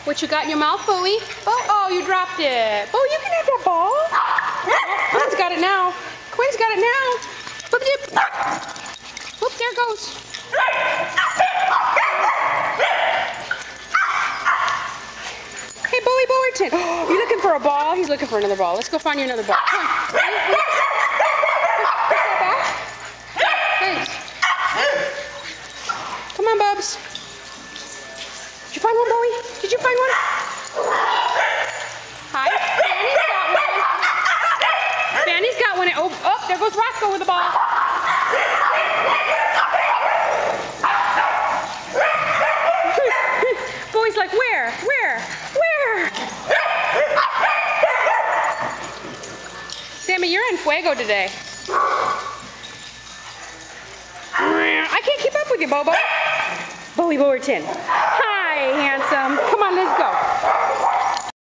What you got in your mouth, Bowie? Oh, you dropped it. Bowie, you can have that ball. Oh, Quinn's got it now. Quinn's got it now. Look at it. Whoop, there it goes. Hey, Bowie Bowerton. Oh, you looking for a ball? He's looking for another ball. Let's go find you another ball. Come on. Thanks. Come on, Bubs. Did you find one, Bowie? Did you find one? Hi. Fanny's got one. Oh, there goes Roscoe with the ball. Bowie's like, where? Sammy, you're in fuego today. I can't keep up with you, Bobo. Bowie Bowerton.